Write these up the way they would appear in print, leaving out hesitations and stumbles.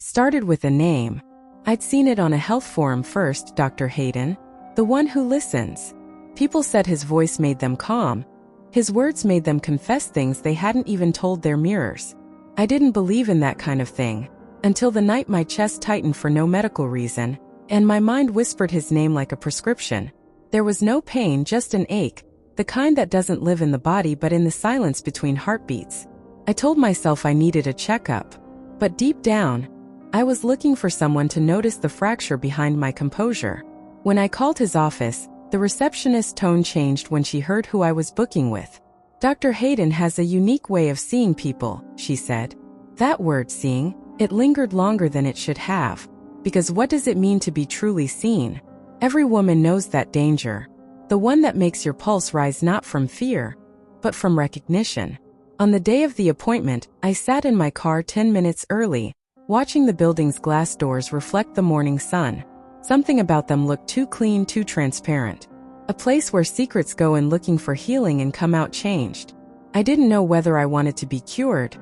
Started with a name. I'd seen it on a health forum first, Dr. Hayden, the one who listens. People said his voice made them calm. His words made them confess things they hadn't even told their mirrors. I didn't believe in that kind of thing, until the night my chest tightened for no medical reason, and my mind whispered his name like a prescription. There was no pain, just an ache, the kind that doesn't live in the body but in the silence between heartbeats. I told myself I needed a checkup. But deep down, I was looking for someone to notice the fracture behind my composure. When I called his office, the receptionist's tone changed when she heard who I was booking with. Dr. Hayden has a unique way of seeing people, she said. That word, seeing, it lingered longer than it should have. Because what does it mean to be truly seen? Every woman knows that danger. The one that makes your pulse rise not from fear, but from recognition. On the day of the appointment, I sat in my car 10 minutes early, watching the building's glass doors reflect the morning sun. Something about them looked too clean, too transparent. A place where secrets go in looking for healing and come out changed. I didn't know whether I wanted to be cured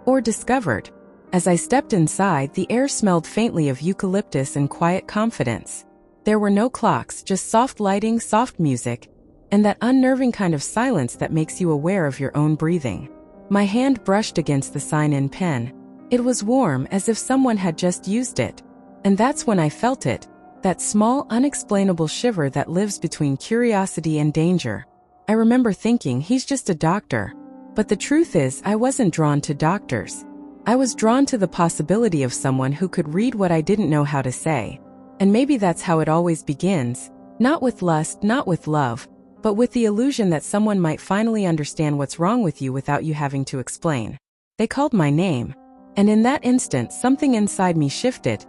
or discovered. As I stepped inside, the air smelled faintly of eucalyptus and quiet confidence. There were no clocks, just soft lighting, soft music, and that unnerving kind of silence that makes you aware of your own breathing. My hand brushed against the sign-in pen. It was warm, as if someone had just used it. And that's when I felt it, that small, unexplainable shiver that lives between curiosity and danger. I remember thinking, he's just a doctor. But the truth is, I wasn't drawn to doctors. I was drawn to the possibility of someone who could read what I didn't know how to say. And maybe that's how it always begins, not with lust, not with love, but with the illusion that someone might finally understand what's wrong with you without you having to explain. They called my name, and in that instant something inside me shifted,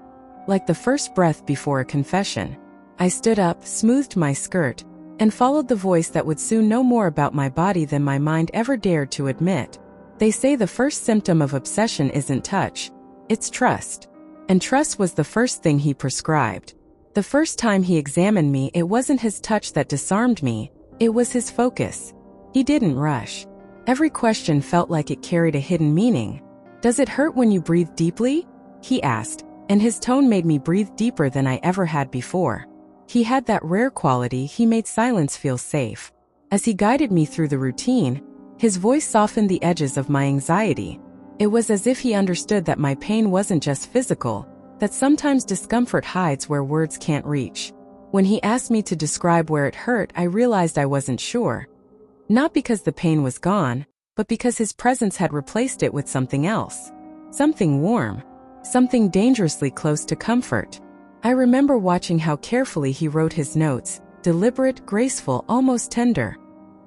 like the first breath before a confession. I stood up, smoothed my skirt, and followed the voice that would soon know more about my body than my mind ever dared to admit. They say the first symptom of obsession isn't touch, it's trust. And trust was the first thing he prescribed. The first time he examined me, it wasn't his touch that disarmed me, it was his focus. He didn't rush. Every question felt like it carried a hidden meaning. Does it hurt when you breathe deeply? He asked, and his tone made me breathe deeper than I ever had before. He had that rare quality, he made silence feel safe. As he guided me through the routine, his voice softened the edges of my anxiety. It was as if he understood that my pain wasn't just physical, that sometimes discomfort hides where words can't reach. When he asked me to describe where it hurt, I realized I wasn't sure. Not because the pain was gone, but because his presence had replaced it with something else. Something warm. Something dangerously close to comfort. I remember watching how carefully he wrote his notes, deliberate, graceful, almost tender.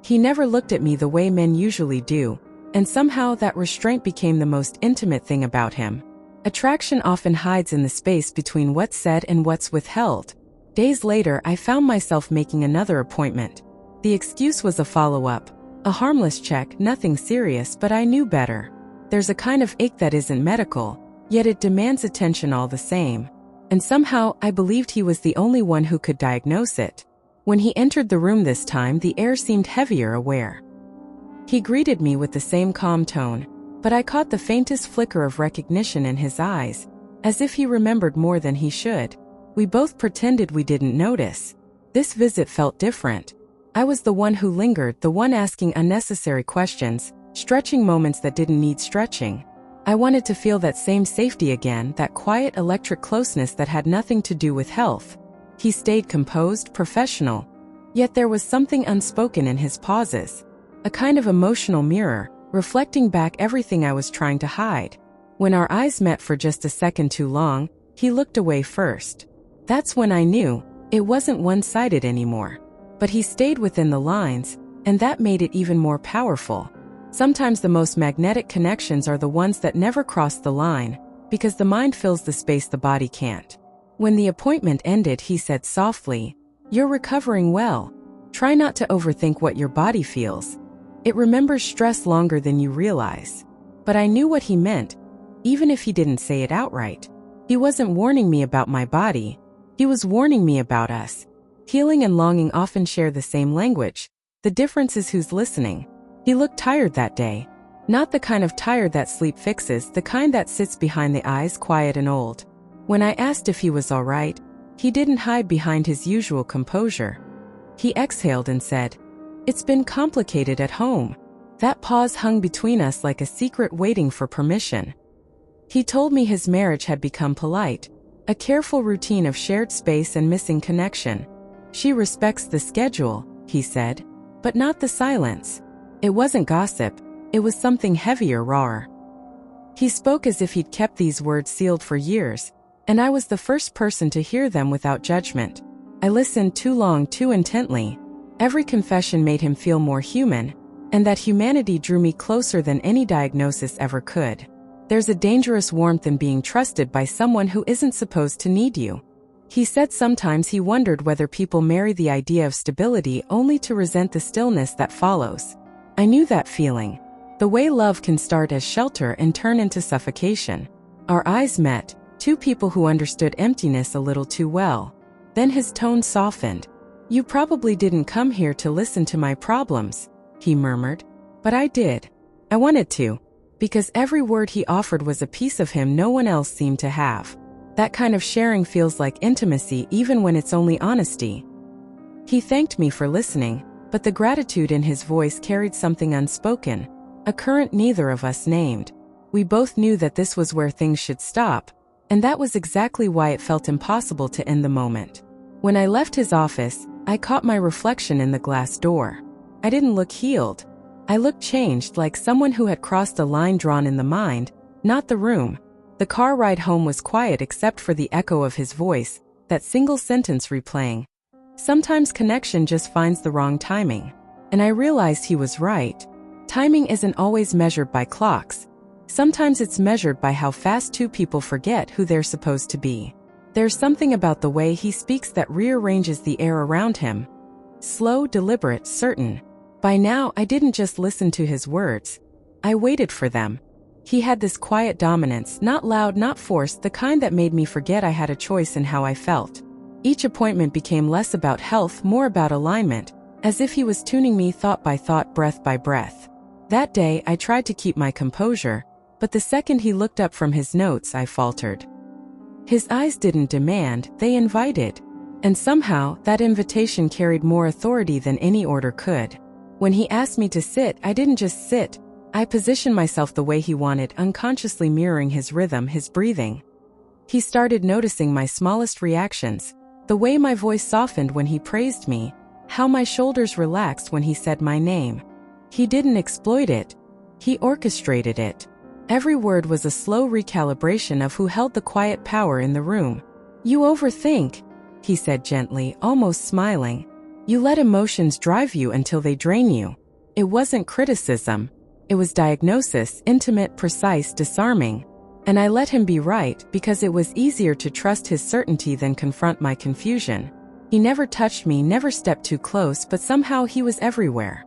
He never looked at me the way men usually do, and somehow that restraint became the most intimate thing about him. Attraction often hides in the space between what's said and what's withheld. Days later, I found myself making another appointment. The excuse was a follow-up, a harmless check, nothing serious, but I knew better. There's a kind of ache that isn't medical, yet it demands attention all the same. And somehow, I believed he was the only one who could diagnose it. When he entered the room this time, the air seemed heavier, aware. He greeted me with the same calm tone, but I caught the faintest flicker of recognition in his eyes, as if he remembered more than he should. We both pretended we didn't notice. This visit felt different. I was the one who lingered, the one asking unnecessary questions, stretching moments that didn't need stretching. I wanted to feel that same safety again, that quiet electric closeness that had nothing to do with health. He stayed composed, professional, yet there was something unspoken in his pauses. A kind of emotional mirror, reflecting back everything I was trying to hide. When our eyes met for just a second too long, he looked away first. That's when I knew, it wasn't one-sided anymore. But he stayed within the lines, and that made it even more powerful. Sometimes the most magnetic connections are the ones that never cross the line, because the mind fills the space the body can't. When the appointment ended, he said softly, "You're recovering well. Try not to overthink what your body feels. It remembers stress longer than you realize." But I knew what he meant, even if he didn't say it outright. He wasn't warning me about my body. He was warning me about us. Healing and longing often share the same language. The difference is who's listening. He looked tired that day. Not the kind of tired that sleep fixes, the kind that sits behind the eyes, quiet and old. When I asked if he was all right, he didn't hide behind his usual composure. He exhaled and said, "It's been complicated at home." That pause hung between us like a secret waiting for permission. He told me his marriage had become polite, a careful routine of shared space and missing connection. "She respects the schedule," he said, "but not the silence." It wasn't gossip, it was something heavier, rawer. He spoke as if he'd kept these words sealed for years, and I was the first person to hear them without judgment. I listened too long, too intently. Every confession made him feel more human, and that humanity drew me closer than any diagnosis ever could. There's a dangerous warmth in being trusted by someone who isn't supposed to need you. He said sometimes he wondered whether people marry the idea of stability only to resent the stillness that follows. I knew that feeling. The way love can start as shelter and turn into suffocation. Our eyes met, two people who understood emptiness a little too well. Then his tone softened. "You probably didn't come here to listen to my problems," he murmured. "But I did. I wanted to. Because every word he offered was a piece of him no one else seemed to have. That kind of sharing feels like intimacy even when it's only honesty." He thanked me for listening, but the gratitude in his voice carried something unspoken, a current neither of us named. We both knew that this was where things should stop, and that was exactly why it felt impossible to end the moment. When I left his office, I caught my reflection in the glass door. I didn't look healed. I looked changed, like someone who had crossed a line drawn in the mind, not the room. The car ride home was quiet except for the echo of his voice, that single sentence replaying. Sometimes connection just finds the wrong timing. And I realized he was right. Timing isn't always measured by clocks. Sometimes it's measured by how fast two people forget who they're supposed to be. There's something about the way he speaks that rearranges the air around him. Slow, deliberate, certain. By now, I didn't just listen to his words. I waited for them. He had this quiet dominance, not loud, not forced, the kind that made me forget I had a choice in how I felt. Each appointment became less about health, more about alignment, as if he was tuning me thought by thought, breath by breath. That day, I tried to keep my composure, but the second he looked up from his notes, I faltered. His eyes didn't demand, they invited. And somehow, that invitation carried more authority than any order could. When he asked me to sit, I didn't just sit. I positioned myself the way he wanted, unconsciously mirroring his rhythm, his breathing. He started noticing my smallest reactions, the way my voice softened when he praised me, how my shoulders relaxed when he said my name. He didn't exploit it. He orchestrated it. Every word was a slow recalibration of who held the quiet power in the room. "You overthink," he said gently, almost smiling. "You let emotions drive you until they drain you." It wasn't criticism. It was diagnosis, intimate, precise, disarming. And I let him be right because it was easier to trust his certainty than confront my confusion. He never touched me, never stepped too close, but somehow he was everywhere.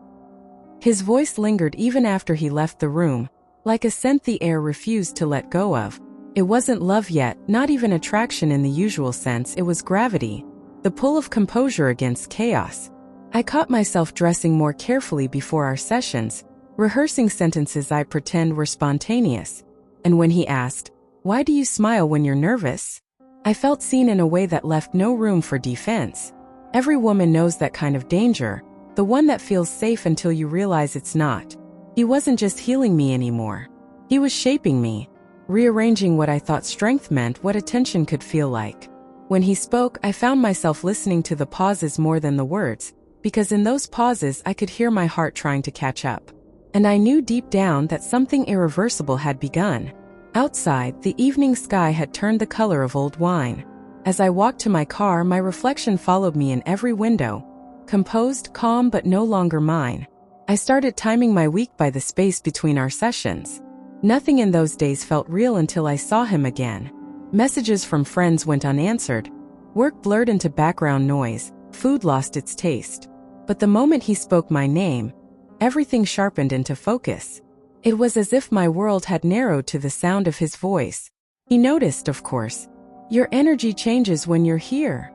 His voice lingered even after he left the room, like a scent the air refused to let go of. It wasn't love yet, not even attraction in the usual sense, it was gravity, the pull of composure against chaos. I caught myself dressing more carefully before our sessions, rehearsing sentences I pretend were spontaneous. And when he asked, "Why do you smile when you're nervous?" I felt seen in a way that left no room for defense. Every woman knows that kind of danger, the one that feels safe until you realize it's not. He wasn't just healing me anymore. He was shaping me, rearranging what I thought strength meant, what attention could feel like. When he spoke, I found myself listening to the pauses more than the words, because in those pauses I could hear my heart trying to catch up. And I knew deep down that something irreversible had begun. Outside, the evening sky had turned the color of old wine. As I walked to my car, my reflection followed me in every window. Composed, calm, but no longer mine. I started timing my week by the space between our sessions. Nothing in those days felt real until I saw him again. Messages from friends went unanswered. Work blurred into background noise. Food lost its taste. But the moment he spoke my name, everything sharpened into focus. It was as if my world had narrowed to the sound of his voice. He noticed, of course. "Your energy changes when you're here,"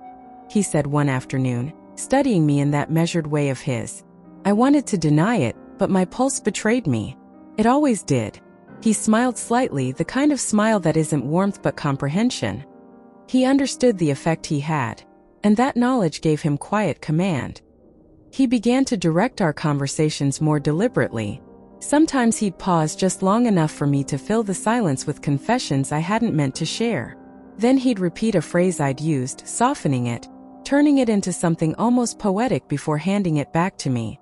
he said one afternoon, studying me in that measured way of his. I wanted to deny it, but my pulse betrayed me. It always did. He smiled slightly, the kind of smile that isn't warmth but comprehension. He understood the effect he had, and that knowledge gave him quiet command. He began to direct our conversations more deliberately. Sometimes he'd pause just long enough for me to fill the silence with confessions I hadn't meant to share. Then he'd repeat a phrase I'd used, softening it, turning it into something almost poetic before handing it back to me.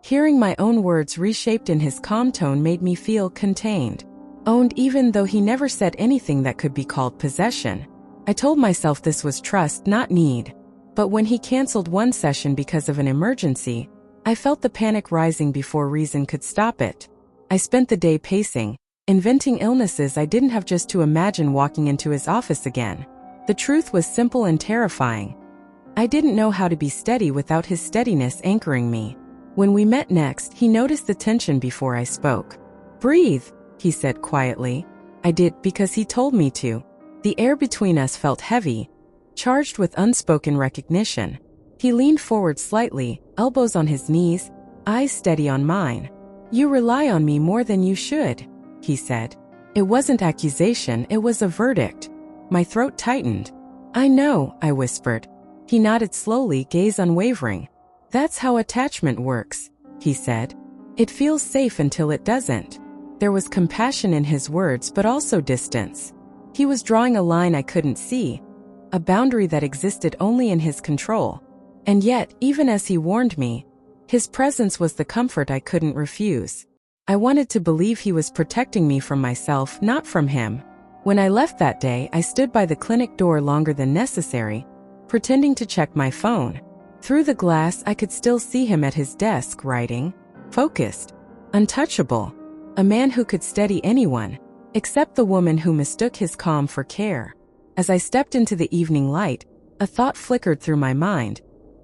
Hearing my own words reshaped in his calm tone made me feel contained, owned, even though he never said anything that could be called possession. I told myself this was trust, not need. But when he canceled one session because of an emergency, I felt the panic rising before reason could stop it. I spent the day pacing, inventing illnesses I didn't have just to imagine walking into his office again. The truth was simple and terrifying. I didn't know how to be steady without his steadiness anchoring me. When we met next, he noticed the tension before I spoke. "Breathe," he said quietly. I did, because he told me to. The air between us felt heavy, charged with unspoken recognition. He leaned forward slightly, elbows on his knees, eyes steady on mine. "You rely on me more than you should," he said. It wasn't accusation, it was a verdict. My throat tightened. "I know," I whispered. He nodded slowly, gaze unwavering. "That's how attachment works," he said. "It feels safe until it doesn't." There was compassion in his words, but also distance. He was drawing a line I couldn't see, a boundary that existed only in his control. And yet, even as he warned me, his presence was the comfort I couldn't refuse. I wanted to believe he was protecting me from myself, not from him. When I left that day, I stood by the clinic door longer than necessary, pretending to check my phone. Through the glass, I could still see him at his desk, writing, focused, untouchable, a man who could steady anyone, except the woman who mistook his calm for care. As I stepped into the evening light, a thought flickered through my mind.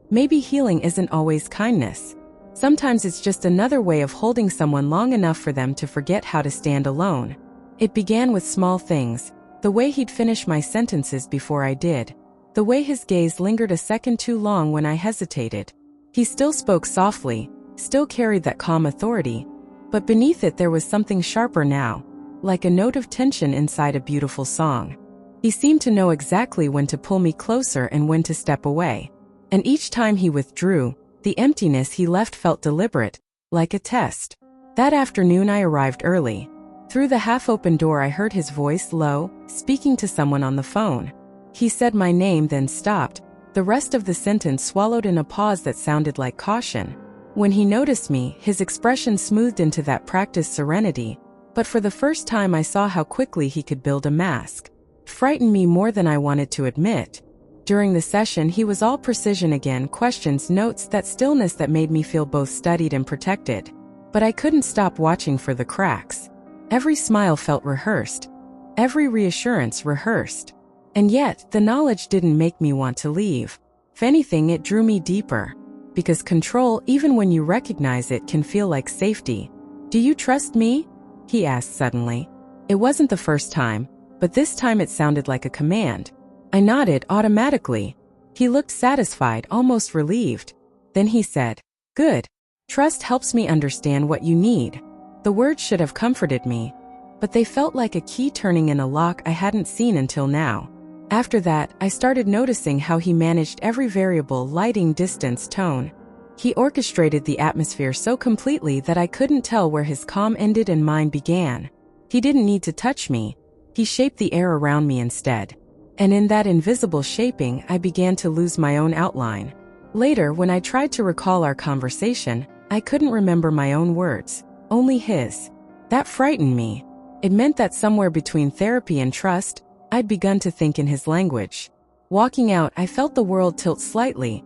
Maybe healing isn't always kindness. Sometimes it's just another way of holding someone long enough for them to forget how to stand alone. It began with small things, the way he'd finish my sentences before I did. The way his gaze lingered a second too long when I hesitated. He still spoke softly, still carried that calm authority, but beneath it there was something sharper now, like a note of tension inside a beautiful song. He seemed to know exactly when to pull me closer and when to step away. And each time he withdrew, the emptiness he left felt deliberate, like a test. That afternoon I arrived early. Through the half-open door I heard his voice, low, speaking to someone on the phone. He said my name, then stopped, the rest of the sentence swallowed in a pause that sounded like caution. When he noticed me, his expression smoothed into that practiced serenity, but for the first time I saw how quickly he could build a mask. It frightened me more than I wanted to admit. During the session he was all precision again, questions, notes, that stillness that made me feel both studied and protected. But I couldn't stop watching for the cracks. Every smile felt rehearsed. Every reassurance rehearsed. And yet, the knowledge didn't make me want to leave. If anything, it drew me deeper. Because control, even when you recognize it, can feel like safety. "Do you trust me?" he asked suddenly. It wasn't the first time, but this time it sounded like a command. I nodded automatically. He looked satisfied, almost relieved. Then he said, "Good. Trust helps me understand what you need." The words should have comforted me, but they felt like a key turning in a lock I hadn't seen until now. After that, I started noticing how he managed every variable: lighting, distance, tone. He orchestrated the atmosphere so completely that I couldn't tell where his calm ended and mine began. He didn't need to touch me. He shaped the air around me instead. And in that invisible shaping, I began to lose my own outline. Later, when I tried to recall our conversation, I couldn't remember my own words, only his. That frightened me. It meant that somewhere between therapy and trust, I'd begun to think in his language. Walking out, I felt the world tilt slightly,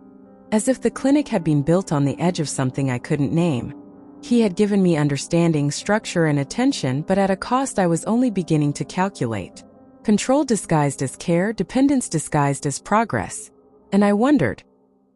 as if the clinic had been built on the edge of something I couldn't name. He had given me understanding, structure, and attention, but at a cost I was only beginning to calculate. Control disguised as care, dependence disguised as progress. And I wondered,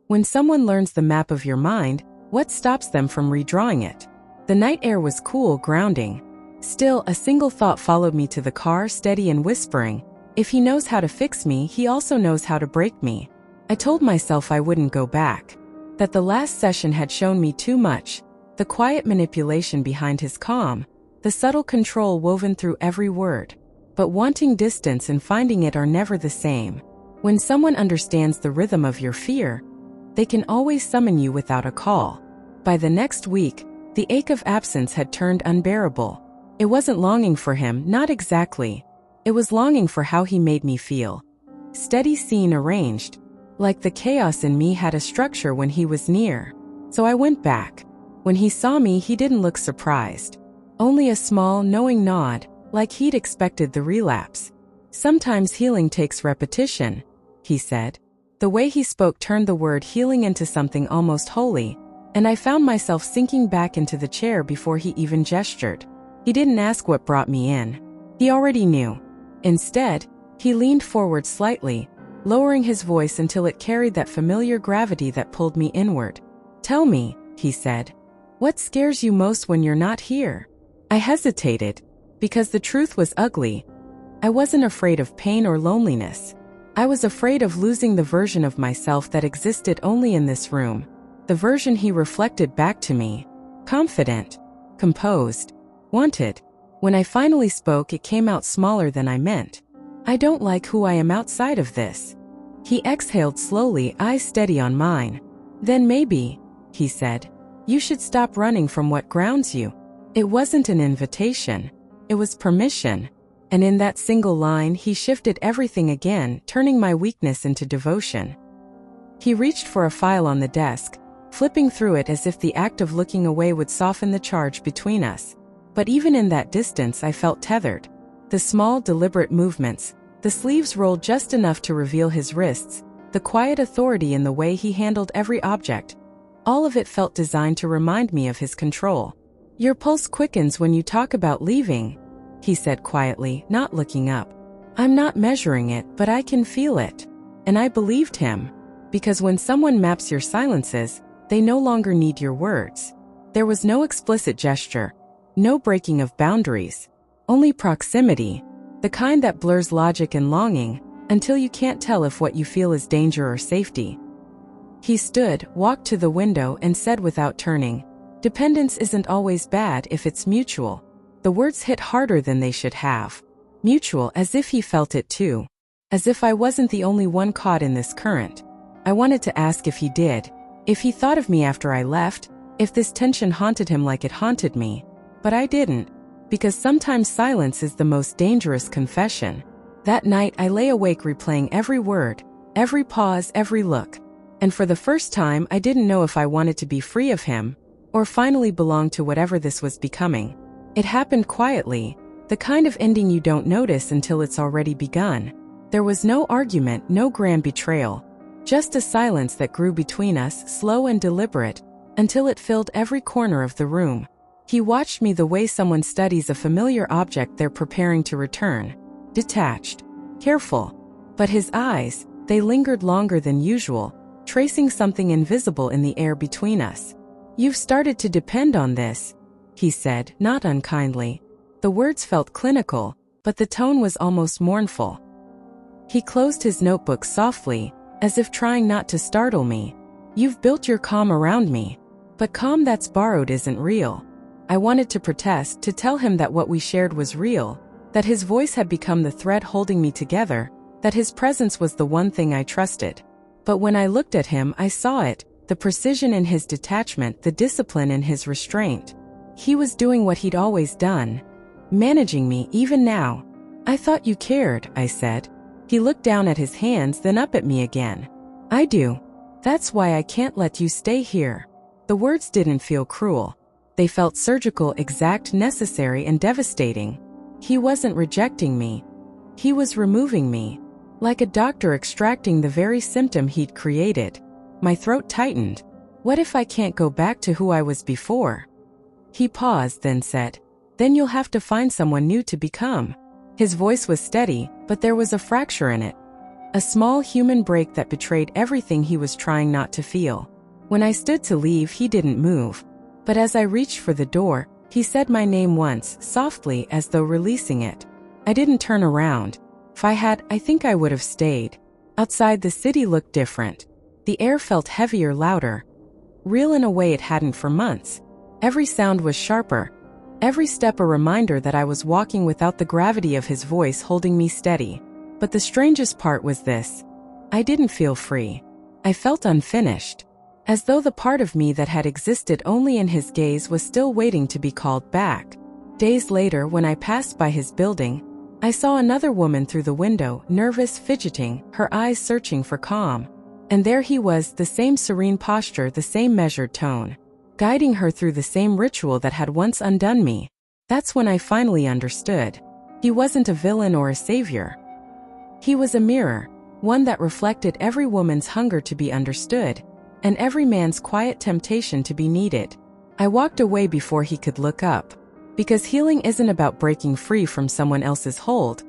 when someone learns the map of your mind, what stops them from redrawing it? The night air was cool, grounding. Still, a single thought followed me to the car, steady and whispering, if he knows how to fix me, he also knows how to break me. I told myself I wouldn't go back. That the last session had shown me too much. The quiet manipulation behind his calm. the subtle control woven through every word. But wanting distance and finding it are never the same. When someone understands the rhythm of your fear, they can always summon you without a call. By the next week, the ache of absence had turned unbearable. It wasn't longing for him, not exactly. It was longing for how he made me feel. Steady scene arranged, like the chaos in me had a structure when he was near. So I went back. When he saw me, he didn't look surprised. Only a small, knowing nod, like he'd expected the relapse. Sometimes healing takes repetition, he said. The way he spoke turned the word healing into something almost holy, and I found myself sinking back into the chair before he even gestured. He didn't ask what brought me in. He already knew. Instead, he leaned forward slightly, lowering his voice until it carried that familiar gravity that pulled me inward. "Tell me," he said, "what scares you most when you're not here?" I hesitated, because the truth was ugly. I wasn't afraid of pain or loneliness. I was afraid of losing the version of myself that existed only in this room. The version he reflected back to me. Confident, composed, wanted. When I finally spoke, it came out smaller than I meant. "I don't like who I am outside of this." He exhaled slowly, eyes steady on mine. "Then maybe," he said, "you should stop running from what grounds you." It wasn't an invitation. It was permission. And in that single line, he shifted everything again, turning my weakness into devotion. He reached for a file on the desk, flipping through it as if the act of looking away would soften the charge between us. But even in that distance, I felt tethered. The small, deliberate movements, the sleeves rolled just enough to reveal his wrists, the quiet authority in the way he handled every object. All of it felt designed to remind me of his control. "Your pulse quickens when you talk about leaving," he said quietly, not looking up. "I'm not measuring it, but I can feel it." And I believed him. Because when someone maps your silences, they no longer need your words. There was no explicit gesture, no breaking of boundaries, only proximity, the kind that blurs logic and longing, until you can't tell if what you feel is danger or safety. He stood, walked to the window, and said without turning, "Dependence isn't always bad if it's mutual." The words hit harder than they should have. Mutual, as if he felt it too. As if I wasn't the only one caught in this current. I wanted to ask if he did. If he thought of me after I left, if this tension haunted him like it haunted me. But I didn't. Because sometimes silence is the most dangerous confession. That night I lay awake replaying every word, every pause, every look. And for the first time I didn't know if I wanted to be free of him, or finally belong to whatever this was becoming. It happened quietly, the kind of ending you don't notice until it's already begun. There was no argument, no grand betrayal. Just a silence that grew between us, slow and deliberate, until it filled every corner of the room. He watched me the way someone studies a familiar object they're preparing to return. Detached. Careful. But his eyes, they lingered longer than usual, tracing something invisible in the air between us. "You've started to depend on this," he said, not unkindly. The words felt clinical, but the tone was almost mournful. He closed his notebook softly, as if trying not to startle me. "You've built your calm around me. But calm that's borrowed isn't real." I wanted to protest, to tell him that what we shared was real, that his voice had become the thread holding me together, that his presence was the one thing I trusted. But when I looked at him, I saw it, the precision in his detachment, the discipline in his restraint. He was doing what he'd always done. Managing me, even now. "I thought you cared," I said. He looked down at his hands, then up at me again. "I do. That's why I can't let you stay here." The words didn't feel cruel. They felt surgical, exact, necessary, and devastating. He wasn't rejecting me. He was removing me. Like a doctor extracting the very symptom he'd created. My throat tightened. What if I can't go back to who I was before? He paused, then said, "Then you'll have to find someone new to become." His voice was steady, but there was a fracture in it. A small human break that betrayed everything he was trying not to feel. When I stood to leave, he didn't move. But as I reached for the door, he said my name once, softly, as though releasing it. I didn't turn around. If I had, I think I would have stayed. Outside, the city looked different. The air felt heavier, louder. Real in a way it hadn't for months. Every sound was sharper. Every step a reminder that I was walking without the gravity of his voice holding me steady. But the strangest part was this. I didn't feel free. I felt unfinished. As though the part of me that had existed only in his gaze was still waiting to be called back. Days later, when I passed by his building, I saw another woman through the window, nervous, fidgeting, her eyes searching for calm. And there he was, the same serene posture, the same measured tone, guiding her through the same ritual that had once undone me. That's when I finally understood. He wasn't a villain or a savior. He was a mirror, one that reflected every woman's hunger to be understood, and every man's quiet temptation to be needed. I walked away before he could look up. Because healing isn't about breaking free from someone else's hold.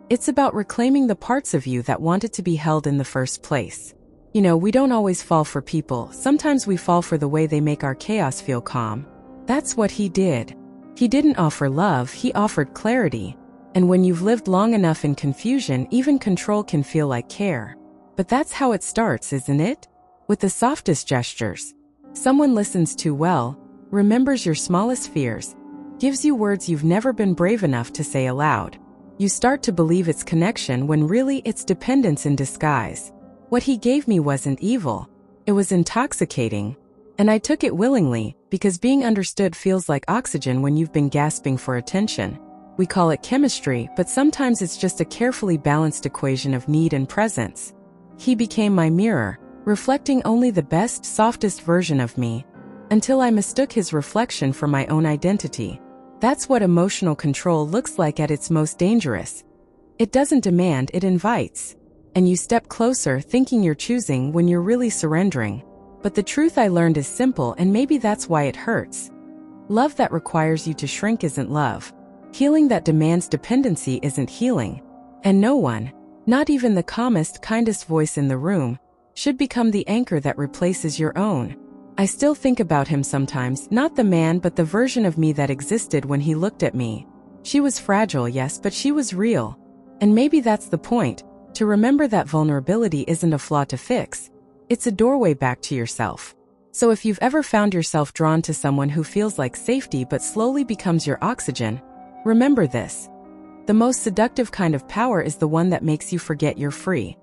It's about reclaiming the parts of you that wanted to be held in the first place. You know, we don't always fall for people. Sometimes we fall for the way they make our chaos feel calm. That's what he did. He didn't offer love, he offered clarity. And when you've lived long enough in confusion, even control can feel like care. But that's how it starts, isn't it? With the softest gestures. Someone listens too well, remembers your smallest fears, gives you words you've never been brave enough to say aloud. You start to believe it's connection when really it's dependence in disguise. What he gave me wasn't evil. It was intoxicating. And I took it willingly, because being understood feels like oxygen when you've been gasping for attention. We call it chemistry, but sometimes it's just a carefully balanced equation of need and presence. He became my mirror, reflecting only the best, softest version of me, until I mistook his reflection for my own identity. That's what emotional control looks like at its most dangerous. It doesn't demand, it invites. And you step closer thinking you're choosing when you're really surrendering. But the truth I learned is simple, and maybe that's why it hurts. Love that requires you to shrink isn't love. Healing that demands dependency isn't healing. And no one, not even the calmest, kindest voice in the room, should become the anchor that replaces your own. I still think about him sometimes, not the man but the version of me that existed when he looked at me. She was fragile, yes, but she was real. And maybe that's the point, to remember that vulnerability isn't a flaw to fix. It's a doorway back to yourself. So if you've ever found yourself drawn to someone who feels like safety but slowly becomes your oxygen, remember this. The most seductive kind of power is the one that makes you forget you're free.